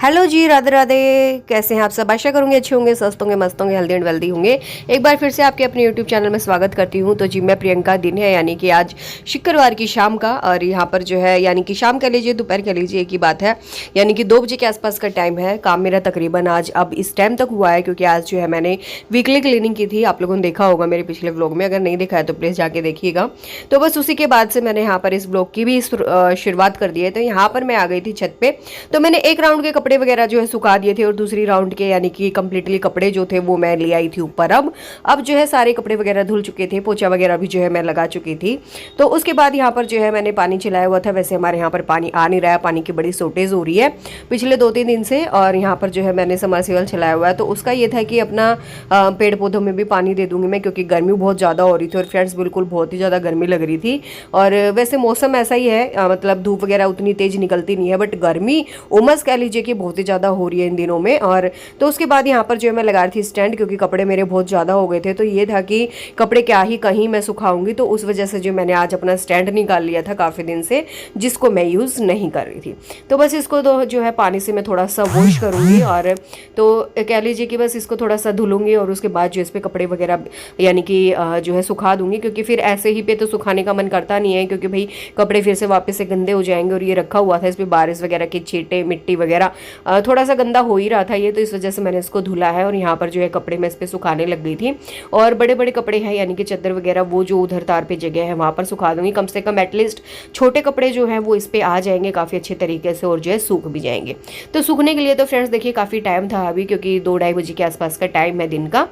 Hello जी, राधे राधे। कैसे हैं आप सब? आशा करूंगे अच्छे होंगे, स्वस्थ होंगे, मस्त होंगे, हेल्दी एंड वेल्दी होंगे। एक बार फिर से आपके अपने यूट्यूब चैनल में स्वागत करती हूं। तो जी, मैं प्रियंका। दिन है यानी कि आज शुक्रवार की शाम का, और यहाँ पर जो है यानी कि शाम कह लीजिए, दोपहर कह लीजिए, एक ही बात है। यानी कि 2 बजे के आसपास का टाइम है। काम मेरा तकरीबन आज अब इस टाइम तक हुआ है, क्योंकि आज जो है मैंने वीकली क्लीनिंग की थी। आप लोगों ने देखा होगा मेरे पिछले व्लॉग में, अगर नहीं देखा है तो प्लीज़ जाके देखिएगा। तो बस उसी के बाद से मैंने यहाँ पर इस व्लॉग की भी शुरुआत कर दी है। तो यहाँ पर मैं आ गई थी छत पे। तो मैंने एक राउंड के कपड़े वगैरह जो है सुखा दिए थे, और दूसरी राउंड के यानी कि कंप्लीटली कपड़े जो थे वो मैं ले आई थी ऊपर। अब जो है सारे कपड़े वगैरह धुल चुके थे, पोछा वगैरह भी जो है मैं लगा चुकी थी। तो उसके बाद यहाँ पर जो है मैंने पानी चलाया हुआ था। वैसे हमारे यहाँ पर पानी आ नहीं रहा है, पानी की बड़ी शॉर्टेज हो रही है पिछले 2-3 दिन से। और यहाँ पर जो है मैंने समरसेबल चलाया हुआ है। तो उसका ये था कि अपना पेड़ पौधों में भी पानी दे दूंगी मैं, क्योंकि गर्मी बहुत ज़्यादा हो रही थी। और फ्रेंड्स, बिल्कुल बहुत ही ज़्यादा गर्मी लग रही थी। और वैसे मौसम ऐसा ही है, मतलब धूप वगैरह उतनी तेज़ निकलती नहीं है, बट गर्मी उमस कह लीजिए कि बहुत ही ज़्यादा हो रही है इन दिनों में। और तो उसके बाद यहाँ पर जो है मैं लगा रही थी स्टैंड, क्योंकि कपड़े मेरे बहुत ज़्यादा हो गए थे। तो ये था कि कपड़े क्या ही कहीं मैं सुखाऊंगी, तो उस वजह से जो मैंने आज अपना स्टैंड निकाल लिया था काफ़ी दिन से, जिसको मैं यूज़ नहीं कर रही थी। तो बस इसको तो जो है पानी से मैं थोड़ा सा वॉश करूँगी, और तो कह लीजिए कि बस इसको थोड़ा सा धुलूंगी, और उसके बाद जो इस पर कपड़े वगैरह यानी कि जो है सुखा दूंगी। क्योंकि फिर ऐसे ही पे तो सुखाने का मन करता नहीं है, क्योंकि भाई कपड़े फिर से वापस से गंदे हो जाएंगे। और ये रखा हुआ था, इस पर बारिश वगैरह के छींटे, मिट्टी वगैरह थोड़ा सा गंदा हो ही रहा था ये। तो इस वजह से मैंने इसको धुला है, और यहाँ पर जो है कपड़े मैं इस पर सुखाने लग गई थी। और बड़े बड़े कपड़े हैं यानी कि चादर वगैरह, वो जो उधर तार पे जगह है वहाँ पर सुखा दूंगी। कम से कम एटलीस्ट छोटे कपड़े जो हैं वो इस पर आ जाएंगे काफ़ी अच्छे तरीके से, और जो है सूख भी जाएंगे। तो सूखने के लिए तो फ्रेंड्स देखिए काफ़ी टाइम था अभी, क्योंकि 2-2:30 बजे के आसपास का टाइम है दिन का।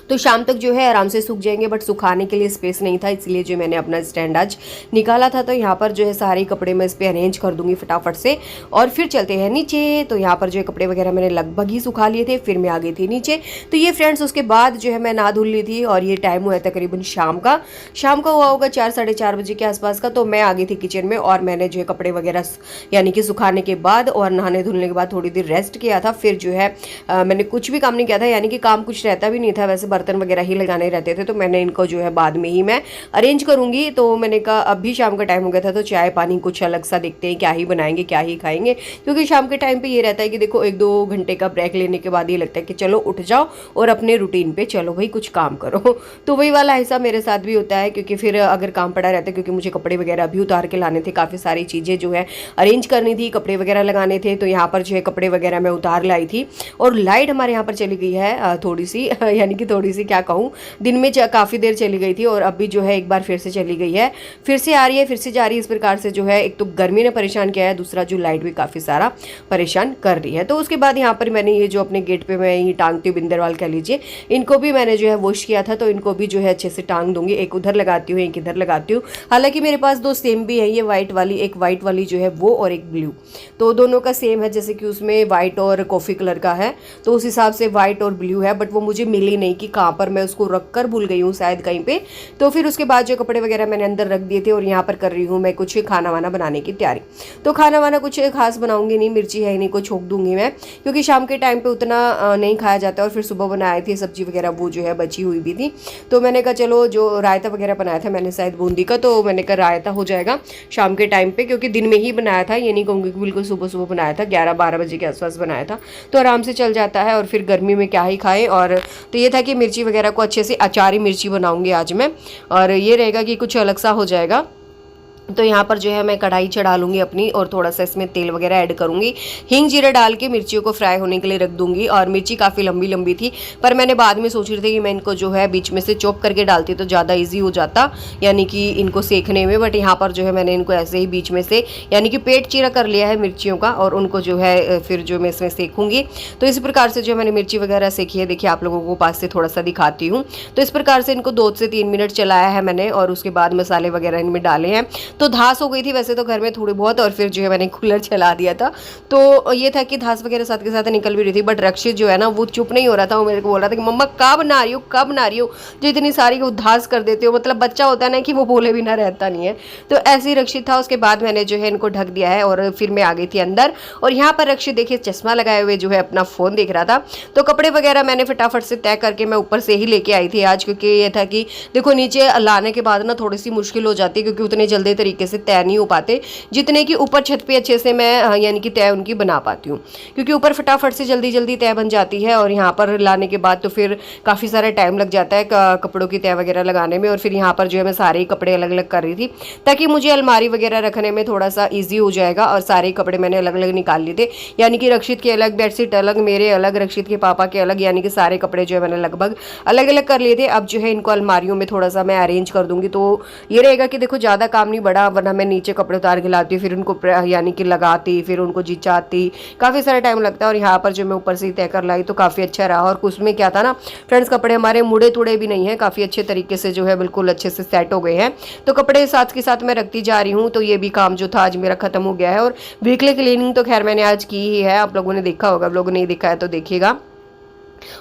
तो शाम तक जो है आराम से सूख जाएंगे, बट सुखाने के लिए स्पेस नहीं था, इसलिए जो मैंने अपना स्टैंड आज निकाला था। तो यहाँ पर जो है सारे कपड़े मैं इस पर अरेंज कर दूंगी फटाफट से, और फिर चलते हैं नीचे। तो यहाँ पर जो है कपड़े वगैरह मैंने लगभग ही सुखा लिए थे, फिर मैं आ गई थी नीचे। तो ये फ्रेंड्स, उसके बाद जो है मैं नहा धुल ली थी, और ये टाइम हुआ है तकरीबन शाम का हुआ होगा 4-4:30 बजे के आसपास का। तो मैं आ गई थी किचन में, और मैंने जो है कपड़े वगैरह यानी कि सुखाने के बाद और नहाने धुलने के बाद थोड़ी देर रेस्ट किया था। फिर जो है मैंने कुछ भी काम नहीं किया था, यानी कि काम कुछ रहता भी नहीं था, वैसे बर्तन वगैरह ही लगाने रहते थे। तो मैंने इनको जो है बाद में ही मैं अरेंज करूंगी। तो मैंने कहा अब भी शाम का टाइम हो गया था, तो चाय पानी कुछ अलग सा देखते हैं, क्या ही बनाएंगे, क्या ही खाएंगे। क्योंकि शाम के टाइम पे ये रहता है कि देखो 1-2 घंटे का ब्रेक लेने के बाद ये लगता है कि चलो उठ जाओ और अपने रूटीन पे चलो भाई, कुछ काम करो। तो वही वाला हिस्सा मेरे साथ भी होता है, क्योंकि फिर अगर काम पड़ा रहता है, क्योंकि मुझे कपड़े वगैरह भी उतार के लाने थे, काफ़ी सारी चीज़ें जो है अरेंज करनी थी, कपड़े वगैरह लगाने थे। तो यहाँ पर जो है कपड़े वगैरह मैं उतार लाई थी। और लाइट हमारे यहाँ पर चली गई है थोड़ी सी, यानी कि थोड़ी सी क्या कहूँ, दिन में काफ़ी देर चली गई थी, और अभी जो है एक बार फिर से चली गई है, फिर से आ रही है, फिर से जा रही है। इस प्रकार से जो है एक तो गर्मी ने परेशान किया है, दूसरा जो लाइट भी काफ़ी सारा परेशान कर रही है। तो उसके बाद यहाँ पर मैंने ये जो अपने गेट पे मैं ये टांगती हूँ बिंदरवाल कह लीजिए, इनको भी मैंने जो है वॉश किया था। तो इनको भी जो है अच्छे से टांग दूंगी, एक उधर लगाती हूँ, एक इधर लगाती हूँ। हालांकि मेरे पास 2 सेम भी है, ये वाइट वाली, एक वाइट वाली जो है वो, और एक ब्लू। तो दोनों का सेम है, जैसे कि उसमें वाइट और कॉफ़ी कलर का है, तो उस हिसाब से वाइट और ब्लू है। बट वो मुझे मिली नहीं कि कहाँ पर, मैं उसको रख कर भूल गई हूँ शायद कहीं पे। तो फिर उसके बाद जो कपड़े वगैरह मैंने अंदर रख दिए थे, और यहाँ पर कर रही हूँ मैं कुछ खाना वाना बनाने की तैयारी। तो खाना वाना कुछ खास बनाऊंगी नहीं, मिर्ची है नहीं, को छोक दूंगी मैं, क्योंकि शाम के टाइम पे उतना नहीं खाया जाता। और फिर सुबह बनाए थे सब्जी वगैरह, वो जो है बची हुई भी थी। तो मैंने कहा चलो, जो रायता वगैरह बनाया था मैंने शायद बूंदी का, तो मैंने कहा रायता हो जाएगा शाम के टाइम पे, क्योंकि दिन में ही बनाया था, ये नहीं कहूँगी कि बिल्कुल सुबह सुबह बनाया था, 11-12 बजे के आसपास बनाया था। तो आराम से चल जाता है, और फिर गर्मी में क्या ही खाएं। और तो ये था कि मिर्ची वगैरह को अच्छे से अचारी मिर्ची बनाऊंगी आज मैं, और ये रहेगा कि कुछ अलग सा हो जाएगा। तो यहाँ पर जो है मैं कढ़ाई चढ़ा लूँगी अपनी, और थोड़ा सा इसमें तेल वगैरह ऐड करूँगी, हींग जीरा डाल के मिर्चियों को फ्राई होने के लिए रख दूँगी। और मिर्ची काफ़ी लंबी लंबी थी, पर मैंने बाद में सोच रही थी कि मैं इनको जो है बीच में से चॉप करके डालती तो ज़्यादा ईजी हो जाता, यानी कि इनको सेकने में। बट यहाँ पर जो है मैंने इनको ऐसे ही बीच में से यानी कि पेट चीरा कर लिया है मिर्चियों का, और उनको जो है फिर जो मैं इसमें सेकूँगी। तो इस प्रकार से जो मैंने मिर्ची वगैरह सेकी है, देखिए आप लोगों को पास से थोड़ा सा दिखाती हूँ। तो इस प्रकार से इनको 2 से 3 मिनट चलाया है मैंने, और उसके बाद मसाले वगैरह इनमें डाले हैं। तो धास हो गई थी वैसे तो घर में थोड़ी बहुत, और फिर जो है मैंने कूलर चला दिया था। तो ये था कि धास वगैरह साथ के साथ निकल भी रही थी, बट रक्षित जो है ना वो चुप नहीं हो रहा था। वो मेरे को बोल रहा था कि मम्मा कब बना रही हो, कब बना रही हो, जो इतनी सारी उद्धास कर देते हो। मतलब बच्चा होता है ना कि वो बोले बिना रहता नहीं है। तो ऐसे ही रक्षित था। उसके बाद मैंने जो है इनको ढक दिया है, और फिर मैं आ गई थी अंदर। और यहाँ पर रक्षित देखिए चश्मा लगाए हुए जो है अपना फ़ोन देख रहा था। तो कपड़े वगैरह मैंने फटाफट से तय करके मैं ऊपर से ही लेके आई थी आज, क्योंकि ये था कि देखो नीचे लाने के बाद ना थोड़ी सी मुश्किल हो जाती है, क्योंकि उतने जल्दी तरीके तरीके से तय नहीं हो पाते जितने कि ऊपर छत पे अच्छे से मैं यानी कि तय उनकी बना पाती हूँ, क्योंकि ऊपर फटाफट से जल्दी जल्दी तय बन जाती है और यहाँ पर लाने के बाद तो फिर काफ़ी सारा टाइम लग जाता है कपड़ों की तय वगैरह लगाने में। और फिर यहाँ पर जो है मैं सारे ही कपड़े अलग अलग कर रही थी ताकि मुझे अलमारी वगैरह रखने में थोड़ा सा ईजी हो जाएगा। और सारे कपड़े मैंने अलग अलग निकाल लिए थे, यानी कि रक्षित के अलग, बेडशीट अलग, मेरे अलग, रक्षित के पापा के अलग, यानी कि सारे कपड़े जो है मैंने लगभग अलग अलग कर लिए थे। अब जो है इनको अलमारियों में थोड़ा सा मैं अरेंज कर दूंगी, तो ये रहेगा कि देखो ज़्यादा काम नहीं बढ़ा, वरना मैं नीचे कपड़े उतार के लाती हूँ, फिर उनको यानी कि लगाती, फिर उनको जिचाती, काफ़ी सारा टाइम लगता है। और यहाँ पर जो मैं ऊपर से तय कर लाई तो काफ़ी अच्छा रहा। और उसमें क्या था ना फ्रेंड्स, कपड़े हमारे मुड़े तुड़े भी नहीं है, काफ़ी अच्छे तरीके से जो है बिल्कुल अच्छे से सेट हो गए हैं। तो कपड़े साथ के साथ मैं रखती जा रही हूँ। तो ये भी काम जो था आज मेरा खत्म हो गया है। और वीकली क्लीनिंग तो खैर मैंने आज की ही है, आप लोगों ने देखा होगा, आप लोगों ने नहीं देखा है तो देखिएगा,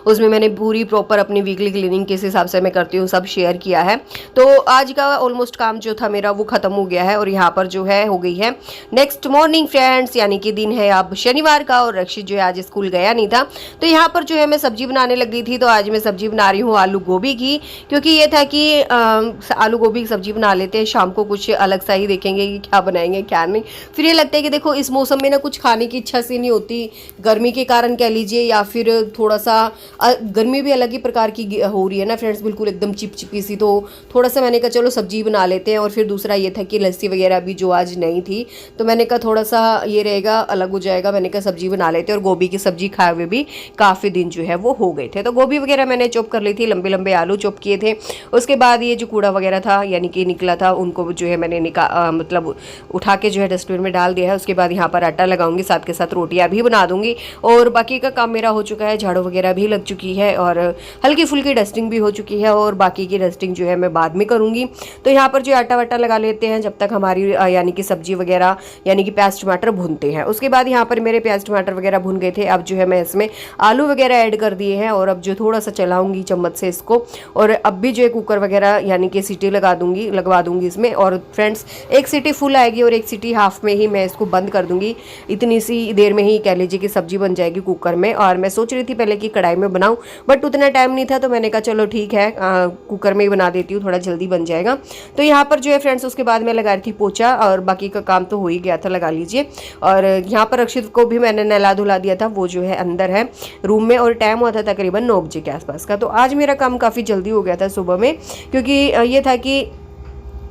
उसमें मैंने पूरी प्रॉपर अपनी वीकली क्लीनिंग किस हिसाब से मैं करती हूँ सब शेयर किया है। तो आज का ऑलमोस्ट काम जो था मेरा वो खत्म हो गया है। और यहाँ पर जो है हो गई है नेक्स्ट मॉर्निंग फ्रेंड्स, यानी कि दिन है अब शनिवार का और रक्षित जो है आज स्कूल गया नहीं था। तो यहाँ पर जो है मैं सब्जी बनाने लग गई थी। तो आज मैं सब्जी बना रही हूँ आलू गोभी की, क्योंकि ये था कि आलू गोभी की सब्जी बना लेते हैं, शाम को कुछ अलग सा ही देखेंगे कि क्या बनाएंगे क्या नहीं। फिर ये लगता है कि देखो इस मौसम में ना कुछ खाने की इच्छा सी नहीं होती, गर्मी के कारण कह लीजिए, या फिर थोड़ा सा गर्मी भी अलग ही प्रकार की हो रही है ना फ्रेंड्स, बिल्कुल एकदम चिपचिपी सी। तो थोड़ा सा मैंने कहा चलो सब्जी बना लेते हैं। और फिर दूसरा ये था कि लस्सी वगैरह भी जो आज नहीं थी, तो मैंने कहा थोड़ा सा ये रहेगा अलग हो जाएगा, मैंने कहा सब्जी बना लेते हैं। और गोभी की सब्जी खाए हुए भी काफ़ी दिन जो है वो हो गए थे। तो गोभी वगैरह मैंने चॉप कर ली थी, लंबे लंबे आलू चॉप किए थे। उसके बाद ये जो कूड़ा वगैरह था यानी कि निकला था, उनको जो है मैंने मतलब उठा के जो है डस्टबिन में डाल दिया है। उसके बाद यहाँ पर आटा लगाऊंगी, साथ के साथ रोटियाँ भी बना दूंगी। और बाकी का काम मेरा हो चुका है, झाड़ू वगैरह भी लग चुकी है और हल्की फुल्की डस्टिंग भी हो चुकी है। और बाकी की डस्टिंग जो है मैं बाद में करूंगी। तो यहाँ पर जो आटा वाटा लगा लेते हैं जब तक हमारी यानी कि सब्जी वगैरह यानी कि प्याज टमाटर भूनते हैं। उसके बाद यहाँ पर मेरे प्याज टमाटर वगैरह भून गए थे। अब जो है मैं इसमें आलू वगैरह ऐड कर दिए हैं और अब जो थोड़ा सा चलाऊंगी चम्मच से इसको। और अब भी जो है कुकर वगैरह यानी कि सीटी लगवा दूंगी इसमें। और फ्रेंड्स एक सीटी फुल आएगी और एक सीटी हाफ में ही मैं इसको बंद कर दूंगी। इतनी सी देर में ही कह लीजिए कि सब्जी बन जाएगी कुकर में। और मैं सोच रही थी पहले कि कढ़ाई में बनाऊं, बट उतना टाइम नहीं था, तो मैंने कहा चलो ठीक है कुकर में ही बना देती हूँ, थोड़ा जल्दी बन जाएगा। तो यहाँ पर जो है फ्रेंड्स उसके बाद मैं लगा रही थी पोछा और बाकी का काम तो हो ही गया था, लगा लीजिए। और यहाँ पर रक्षित को भी मैंने नहला धुला दिया था, वो जो है अंदर है रूम में। और टाइम हुआ था तकरीबन 9 बजे के आसपास का। तो आज मेरा काम काफ़ी जल्दी हो गया था सुबह में, क्योंकि ये था कि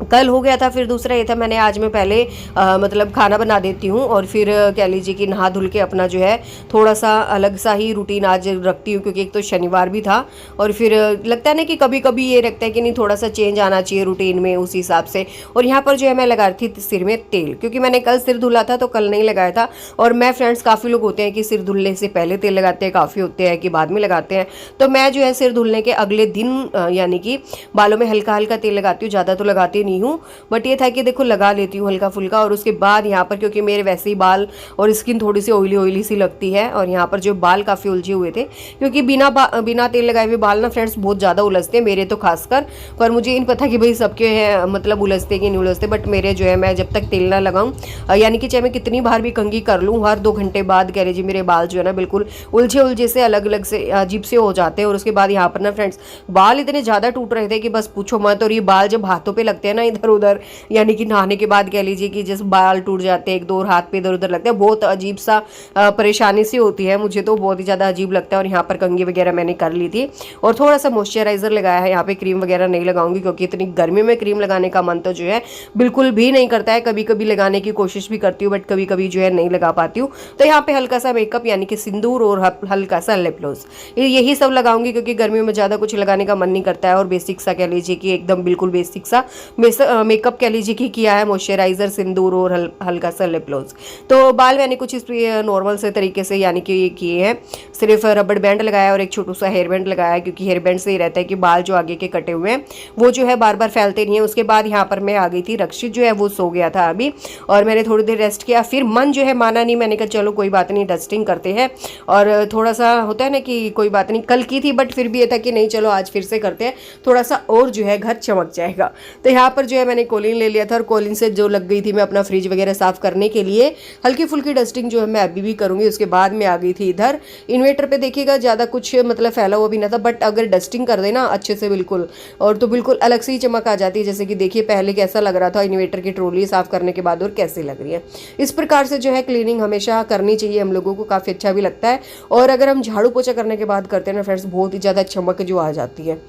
कल हो गया था। फिर दूसरा ये था मैंने आज मैं पहले मतलब खाना बना देती हूँ और फिर कह लीजिए कि नहा धुल के अपना जो है थोड़ा सा अलग सा ही रूटीन आज रखती हूँ, क्योंकि एक तो शनिवार भी था। और फिर लगता है ना कि कभी कभी ये लगता है कि नहीं थोड़ा सा चेंज आना चाहिए रूटीन में, उस हिसाब से। और यहाँ पर जो है मैं लगा रही थी सिर में तेल, क्योंकि मैंने कल सिर धुला था तो कल नहीं लगाया था। और मैं फ्रेंड्स काफ़ी लोग होते हैं कि सिर धुलने से पहले तेल लगाते हैं, काफ़ी होते हैं कि बाद में लगाते हैं। तो मैं जो है सिर धुलने के अगले दिन यानी कि बालों में हल्का हल्का तेल लगाती हूँ, ज़्यादा तो लगाती नहीं हूँ, बट ये था कि देखो लगा लेती हूँ हल्का फुल्का। और उसके बाद यहाँ पर क्योंकि मेरे वैसे ही बाल और स्किन थोड़ी सी ऑयली सी लगती है, और यहाँ पर जो बाल काफ़ी उलझे हुए थे, क्योंकि बिना तेल लगाए हुए बाल ना फ्रेंड्स बहुत ज़्यादा उलझते हैं, मेरे तो खासकर। पर मुझे इन पता कि भाई सबके हैं मतलब उलझते कि नहीं उलझते, बट मेरे जो है मैं जब तक तेल ना लगाऊँ यानी कि चाहे मैं कितनी बार भी कंघी कर लूँ, हर 2 घंटे बाद कह लीजिए मेरे बाल जो है ना बिल्कुल उलझे से अलग अलग से अजीब से हो जाते हैं। और उसके बाद यहाँ पर ना फ्रेंड्स बाल इतने ज़्यादा टूट रहे थे कि बस पूछो मत। और ये बाल जब हाथों पे लगते हैं ना इधर उधर, यानी कि नहाने के बाद कह लीजिए कि जैसे बाल टूट जाते हैं, एक दो हाथ पे इधर उधर लगते हैं, बहुत अजीब सा परेशानी सी होती है, मुझे तो बहुत ही ज़्यादा अजीब लगता है। और यहाँ पर कंघी वगैरह मैंने कर ली थी और थोड़ा सा मॉइस्चराइजर लगाया है। यहाँ पे क्रीम वगैरह नहीं लगाऊंगी, क्योंकि इतनी गर्मी में क्रीम लगाने का मन तो जो है बिल्कुल भी नहीं करता है। कभी कभी लगाने की कोशिश भी करती हूँ, बट कभी कभी जो है नहीं लगा पाती हूँ। तो यहाँ पे हल्का सा मेकअप यानी कि सिंदूर और हल्का सा लिप ग्लॉस, यही सब लगाऊंगी, क्योंकि गर्मियों में ज़्यादा कुछ लगाने का मन नहीं करता है। और बेसिक सा कह लीजिए कि एकदम बिल्कुल बेसिक सा मेकअप कह लीजिए कि किया है, मॉइस्चराइजर, सिंदूर और हल्का सा लिप ग्लॉस। तो बाल मैंने कुछ इस नॉर्मल से तरीके से यानी कि किए हैं, सिर्फ रबड़ बैंड लगाया और एक छोटा सा हेयर बैंड लगाया, क्योंकि हेयर बैंड से ही रहता है कि बाल जो आगे के कटे हुए हैं वो जो है बार बार फैलते नहीं है। उसके बाद यहाँ पर मैं आ गई थी, रक्षित जो है वो सो गया था अभी, और मैंने थोड़ी देर रेस्ट किया। फिर मन जो है माना नहीं, मैंने कहा चलो कोई बात नहीं डस्टिंग करते हैं। और थोड़ा सा होता है ना कि कोई बात नहीं, कल की थी बट फिर भी ये था कि नहीं चलो आज फिर से करते हैं, थोड़ा सा और जो है घर चमक जाएगा। तो यहाँ यहाँ पर जो है मैंने कोलिन ले लिया था और कोलिन से जो लग गई थी मैं अपना फ्रिज वगैरह साफ करने के लिए हल्की फुल्की डस्टिंग जो है मैं अभी भी करूँगी। उसके बाद में आ गई थी इधर इन्वेटर पे। देखिएगा ज़्यादा कुछ मतलब फैला हुआ भी ना था, बट अगर डस्टिंग कर देना अच्छे से बिल्कुल और तो बिल्कुल अलग से ही चमक आ जाती है। जैसे कि देखिए पहले कैसा लग रहा था इन्वेटर की ट्रॉली साफ करने के बाद और कैसे लग रही है। इस प्रकार से जो है क्लीनिंग हमेशा करनी चाहिए हम लोगों को, काफ़ी अच्छा भी लगता है। और अगर हम झाड़ू पोछा करने के बाद करते हैं ना फ्रेंड्स, बहुत ही ज़्यादा चमक जो आ जाती है।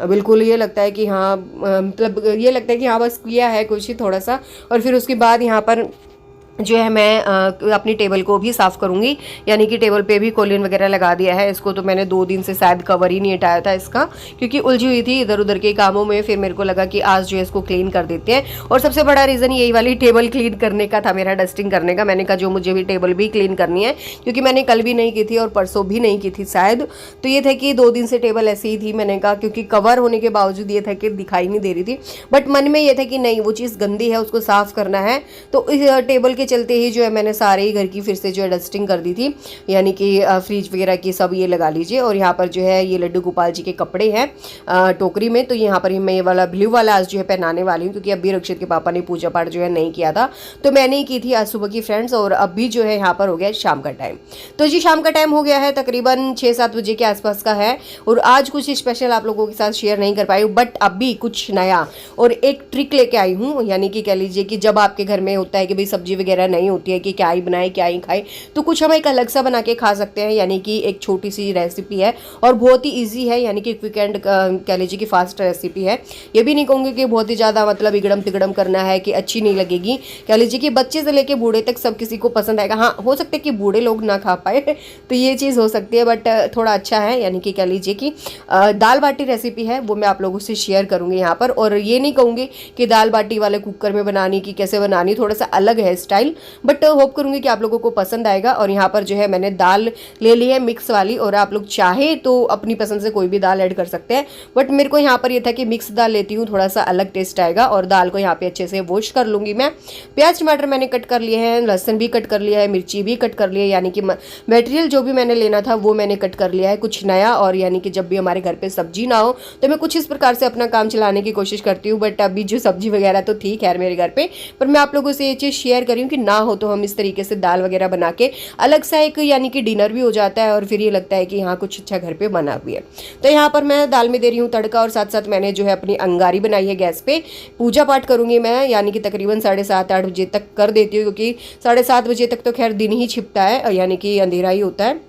बिल्कुल ये लगता है कि हाँ मतलब ये लगता है कि हाँ बस किया है कुछ ही थोड़ा सा। और फिर उसके बाद यहाँ पर जो है मैं अपनी टेबल को भी साफ़ करूँगी, यानी कि टेबल पे भी कोलिन वगैरह लगा दिया है। इसको तो मैंने 2 दिन से शायद कवर ही नहीं हटाया था इसका, क्योंकि उलझी हुई थी इधर उधर के कामों में। फिर मेरे को लगा कि आज जो है इसको क्लीन कर देते हैं। और सबसे बड़ा रीज़न यही वाली टेबल क्लीन करने का था मेरा, डस्टिंग करने का। मैंने कहा जो मुझे भी टेबल भी क्लीन करनी है, क्योंकि मैंने कल भी नहीं की थी और परसों भी नहीं की थी शायद। तो ये था कि 2 दिन से टेबल ऐसी ही थी। मैंने कहा क्योंकि कवर होने के बावजूद ये था कि दिखाई नहीं दे रही थी, बट मन में ये था कि नहीं वो चीज़ गंदी है, उसको साफ़ करना है। तो इस टेबल के चलते ही जो है मैंने सारे ही घर की फिर से जो है डस्टिंग कर दी थी, यानी कि फ्रिज वगैरह की सब ये लगा लीजिए। और यहाँ पर जो है ये लड्डू गोपाल जी के कपड़े हैं टोकरी में, तो यहाँ पर ही मैं ये वाला ब्लू वाला आज जो है पहनाने वाली हूँ, क्योंकि अभी रक्षित के पापा ने पूजा पाठ जो है नहीं किया था, तो मैंने ही की थी आज सुबह की फ्रेंड्स। और अभी जो है यहाँ पर हो गया शाम का टाइम। तो जी शाम का टाइम हो गया है, तकरीबन 6-7 बजे के आसपास का है। और आज कुछ स्पेशल आप लोगों के साथ शेयर नहीं कर पाई हूँ, बट अभी कुछ नया और एक ट्रिक लेके आई हूँ। यानी कि कह लीजिए कि जब आपके घर में होता है कि भाई सब्जी वगैरह नहीं होती है कि क्या ही बनाए क्या ही खाए, तो कुछ हम एक अलग सा बना के खा सकते हैं। यानी कि एक छोटी सी रेसिपी है और बहुत ही इजी है, यानी कि क्विक एंड कह लीजिए कि फास्ट रेसिपी है। ये भी नहीं कहूँगी कि बहुत ही ज़्यादा मतलब इगड़म तिगड़म करना है कि अच्छी नहीं लगेगी। कह लीजिए कि बच्चे से लेके बूढ़े तक सब किसी को पसंद आएगा। हाँ हो सकता है कि बूढ़े लोग ना खा पाए तो ये चीज़ हो सकती है, बट थोड़ा अच्छा है। यानी कि कह लीजिए कि दाल बाटी रेसिपी है, वो मैं आप लोगों से शेयर करूँगी यहाँ पर। और ये नहीं कहूँगी कि दाल बाटी वाले कुकर में बनानी कि कैसे बनानी, थोड़ा सा अलग है स्टाइल, बट होप करूँगी कि आप लोगों को पसंद आएगा। और यहाँ पर जो है मैंने दाल ले ली है मिक्स वाली, और आप लोग चाहे तो अपनी पसंद से कोई भी दाल ऐड कर सकते हैं, बट मेरे को यहाँ पर ये था कि मिक्स दाल लेती हूँ, थोड़ा सा अलग टेस्ट आएगा। और दाल को यहाँ पे अच्छे से वॉश कर लूँगी मैं। प्याज टमाटर मैंने कट कर लिए हैं, लहसुन भी कट कर लिया है, मिर्ची भी कट कर ली है, यानी कि मटेरियल जो भी मैंने लेना था वो मैंने कट कर लिया है कुछ नया। और यानी कि जब भी हमारे घर पे सब्जी ना हो तो मैं कुछ इस प्रकार से अपना काम चलाने की कोशिश करती हूँ। बट अभी जो सब्जी वगैरह तो थी खैर मेरे घर पे, पर मैं आप लोगों से ये चीज़ शेयर करी हूँ कि ना हो तो हम इस तरीके से दाल वगैरह बना के अलग सा एक यानी कि डिनर भी हो जाता है, और फिर ये लगता है कि हाँ कुछ अच्छा घर पे बना भी है। तो यहाँ पर मैं दाल में दे रही हूँ तड़का, और साथ साथ मैंने जो है अपनी अंगारी बनाई है गैस पे। पूजा पाठ करूँगी मैं, यानी कि तकरीबन 7:30-8 बजे तक कर देती हूँ, क्योंकि 7:30 बजे तक तो खैर दिन ही छिपता है, यानी कि अंधेरा ही होता है।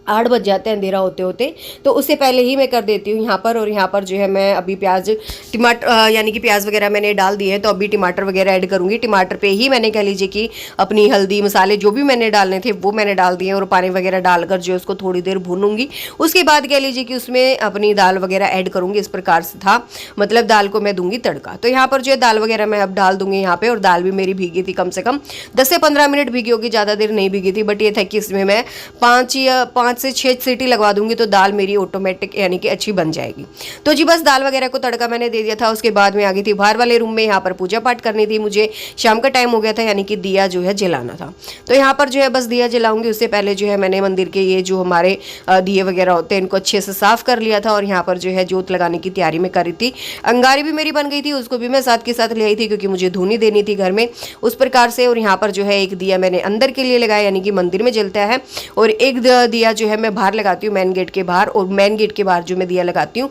8 बज जाते हैं अंधेरा होते होते, तो उससे पहले ही मैं कर देती हूँ यहाँ पर। और यहाँ पर जो है मैं अभी प्याज टमाटर यानी कि प्याज वगैरह मैंने डाल दिए हैं, तो अभी टमाटर वगैरह ऐड करूँगी। टमाटर पे ही मैंने कह लीजिए कि अपनी हल्दी मसाले जो भी मैंने डालने थे वो मैंने डाल दिए, और पानी वगैरह डालकर जो उसको थोड़ी देर भूनूंगी। उसके बाद कह लीजिए कि उसमें अपनी दाल वगैरह ऐड करूँगी। इस प्रकार से था, मतलब दाल को मैं दूंगी तड़का। तो यहाँ पर जो है दाल वगैरह मैं अब डाल दूंगी यहाँ पे। और दाल भी मेरी भीगी थी, कम से कम 10 से 15 मिनट भीगी होगी, ज़्यादा देर नहीं भीगी थी। बट ये था कि इसमें मैं 5 से 6 सीटी लगवा दूंगी तो दाल मेरी ऑटोमेटिक यानी कि अच्छी बन जाएगी। तो जी बस दाल वगैरह को तड़का मैंने दे दिया था। उसके बाद में आ गई थी बाहर वाले रूम में, यहाँ पर पूजा पाठ करनी थी मुझे। शाम का टाइम हो गया था, यानी कि दिया जो है जलाना था। तो यहाँ पर जो है बस दिया जलाऊंगी। उससे पहले जो है मैंने मंदिर के ये जो हमारे दिए वगैरह होते हैं इनको अच्छे से साफ कर लिया था, और यहाँ पर जो है जोत लगाने की तैयारी में कर रही थी। अंगारी भी मेरी बन गई थी, उसको भी मैं साथ के साथ ले आई थी, क्योंकि मुझे धुनी देनी थी घर में उस प्रकार से। और यहाँ पर जो है एक दिया मैंने अंदर के लिए लगाया, यानी कि मंदिर में जलता है, और एक दिया जो है मैं बाहर लगाती हूँ मेन गेट के बाहर। और मेन गेट के बाहर जो मैं दिया लगाती हूँ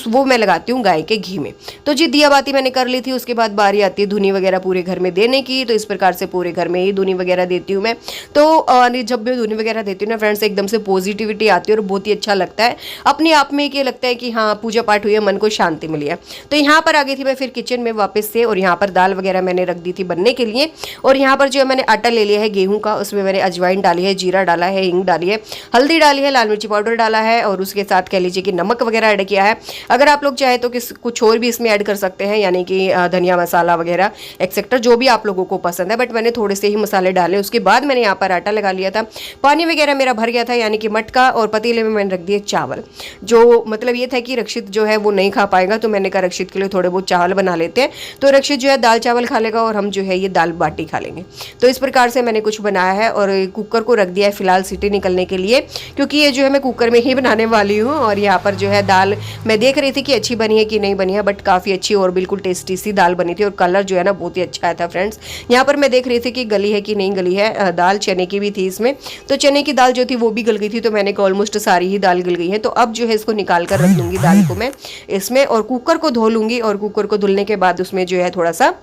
वो मैं लगाती हूँ गाय के घी में। तो जी दिया बाती मैंने कर ली थी। उसके बाद बारी आती है धुनी वगैरह पूरे घर में देने की। तो इस प्रकार से पूरे घर में ही धुनी वगैरह देती हूँ मैं। तो जब भी धुनी वगैरह देती हूँ ना फ्रेंड्स, एकदम से पॉजिटिविटी आती है और बहुत ही अच्छा लगता है। अपने आप में ये लगता है कि हाँ पूजा पाठ हुई है, मन को शांति मिली है। तो यहाँ पर आ गई थी मैं फिर किचन में वापस से, और यहाँ पर दाल वगैरह मैंने रख दी थी बनने के लिए। और यहाँ पर जो है मैंने आटा ले लिया है गेहूं का, उसमें मैंने अजवाइन डाली है, जीरा डाला है, हींग डाली है, हल्दी डाली है, लाल मिर्ची पाउडर डाला है, और उसके साथ कह लीजिए कि नमक वगैरह ऐड किया है। अगर आप लोग चाहे तो कुछ और भी इसमें ऐड कर सकते हैं, यानी कि धनिया मसाला वगैरह एक्सेट्रा जो भी आप लोगों को पसंद है, बट मैंने थोड़े से ही मसाले डाले। उसके बाद मैंने यहाँ पर आटा लगा लिया था। पानी वगैरह मेरा भर गया था, यानी कि मटका, और पतीले में मैंने रख दिए चावल। जो मतलब ये था कि रक्षित जो है वो नहीं खा पाएगा, तो मैंने कहा रक्षित के लिए थोड़े बहुत चावल बना लेते हैं। तो रक्षित जो है दाल चावल खा लेगा, और हम जो है ये दाल बाटी खा लेंगे। तो इस प्रकार से मैंने कुछ बनाया है, और कुकर को रख दिया है फिलहाल सीटी निकलने के लिए। क्योंकि ये जो है मैं कुकर में ही बनाने वाली हूँ। और यहाँ पर जो है दाल मैं देख रही थी कि अच्छी बनी है कि नहीं बनी है, बट काफ़ी अच्छी और बिल्कुल टेस्टी सी दाल बनी थी और कलर जो है ना बहुत ही अच्छा आया था फ्रेंड्स। यहाँ पर मैं देख रही थी कि गली है कि नहीं गली है दाल, चने की भी थी इसमें, तो चने की दाल जो थी वो भी गल गई थी, तो मैंने ऑलमोस्ट सारी ही दाल गल गई है। तो अब जो है इसको निकाल कर रख दूंगी दाल को मैं इसमें, और कुकर को धो लूंगी, और कुकर को धुलने के बाद उसमें जो है थोड़ा सा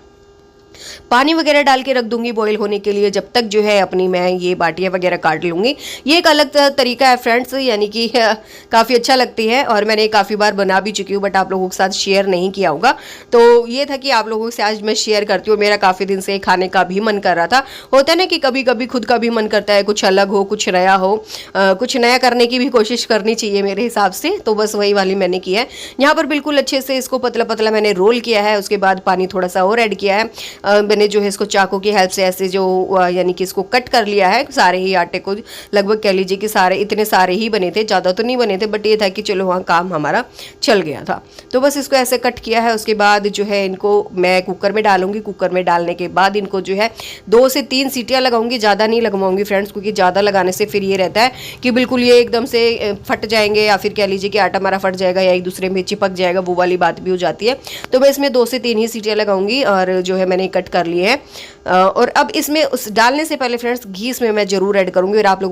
पानी वगैरह डाल के रख दूंगी बॉईल होने के लिए, जब तक जो है अपनी मैं ये बाटियाँ वगैरह काट लूँगी। ये एक अलग तरीका है फ्रेंड्स, यानी कि काफ़ी अच्छा लगती है और मैंने काफ़ी बार बना भी चुकी हूँ, बट आप लोगों के साथ शेयर नहीं किया होगा। तो ये था कि आप लोगों से आज मैं शेयर करती हूँ। मेरा काफ़ी दिन से खाने का भी मन कर रहा था। होता है ना कि कभी कभी खुद का भी मन करता है कुछ अलग हो, कुछ नया हो, कुछ नया करने की भी कोशिश करनी चाहिए मेरे हिसाब से। तो बस वही वाली मैंने किया है। यहाँ पर बिल्कुल अच्छे से इसको पतला पतला मैंने रोल किया है, उसके बाद पानी थोड़ा सा और ऐड किया है। मैंने जो है इसको चाकू की हेल्प से ऐसे जो यानी कि इसको कट कर लिया है सारे ही आटे को, लगभग कह लीजिए कि सारे इतने सारे ही बने थे, ज़्यादा तो नहीं बने थे, बट ये था कि चलो वहाँ काम हमारा चल गया था। तो बस इसको ऐसे कट किया है। उसके बाद जो है इनको मैं कुकर में डालूंगी। कुकर में डालने के बाद इनको जो है 2 से 3 सीटियाँ लगाऊंगी, ज़्यादा नहीं लगवाऊंगी फ्रेंड्स, क्योंकि ज़्यादा लगाने से फिर ये रहता है कि बिल्कुल ये एकदम से फट जाएंगे, या फिर कह लीजिए कि आटा हमारा फट जाएगा या एक दूसरे में चिपक जाएगा, वो वाली बात भी हो जाती है। तो मैं इसमें 2 से 3 ही सीटियाँ लगाऊंगी और जो है मैंने कट कर लिए है। और अब इसमें उस डालने से पहले फ्रेंड्स घी इसमें मैं जरूर ऐड करूंगी। और आप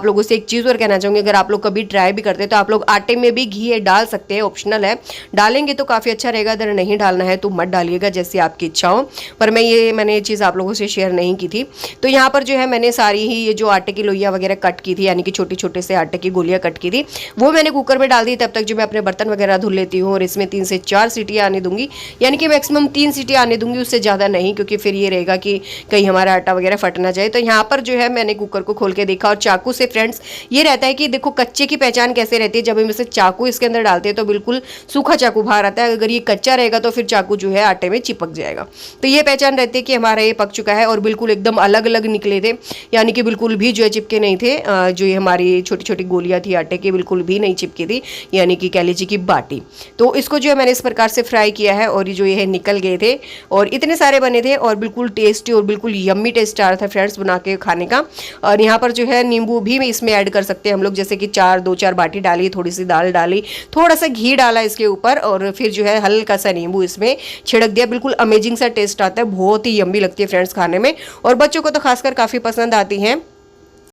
लोगों से एक चीज़ और कहना चाहूँगी, अगर आप लोग कभी ट्राई भी करते हैं तो आप लोग आटे में भी घी डाल सकते हैं, ऑप्शनल है, डालेंगे तो काफ़ी अच्छा रहेगा। अगर नहीं डालना है तो मत डालिएगा, जैसी आपकी इच्छा हो। पर मैंने ये चीज़ आप लोगों से शेयर नहीं की थी। तो यहाँ पर जो है मैंने सारी ही ये जो आटे की लोइयाँ वगैरह कट की थी, यानी कि छोटे छोटे से आटे की गोलियाँ कट की थी, वो मैंने कुकर में डाल दी। तब तक जो मैं अपने बर्तन वगैरह धुल लेती हूँ और इसमें 3 से 4 सीटियाँ आने दूंगी, यानी कि मैक्सिमम 3 सीटियाँ आने दूंगी, उससे ज़्यादा नहीं, क्योंकि फिर ये रहेगा कि कहीं हमारा आटा वगैरह फट ना जाए। तो यहाँ पर जो है मैंने कुकर को खोल के देखा और चाकू से फ्रेंड्स ये रहता है कि देखो कच्चे की पहचान कैसे रहती है, जब हम इसे चाकू इसके अंदर डालते हैं तो बिल्कुल सूखा चाकू बाहर आता है। अगर ये कच्चा रहेगा तो फिर चाकू जो है आटे में चिपक जाएगा। तो ये पहचान रहती है कि हमारा ये पक चुका है, और बिल्कुल एकदम अलग अलग निकले थे, यानी कि बिल्कुल भी जो है चिपके नहीं थे। जो ये हमारी छोटी छोटी गोलियां थी आटे की, बिल्कुल भी नहीं चिपकी थी, यानी कि कह लीजिए कि बाटी। तो इसको जो है मैंने इस प्रकार से फ्राई किया है और जो ये निकल गए थे और इतने सारे बने थे और बिल्कुल टेस्टी और बिल्कुल यम्मी टेस्ट आ रहा था फ्रेंड्स बना के खाने का। और यहाँ पर जो है नींबू भी इसमें ऐड कर सकते हैं हम लोग, जैसे कि 2-4 बाटी डाली, थोड़ी सी दाल डाली, थोड़ा सा घी डाला इसके ऊपर, और फिर जो है हल्का सा नींबू इसमें छिड़क दिया। बिल्कुल अमेजिंग सा टेस्ट आता है, बहुत ही यम्मी लगती है फ्रेंड्स खाने में, और बच्चों को तो खासकर काफ़ी पसंद आती हैं।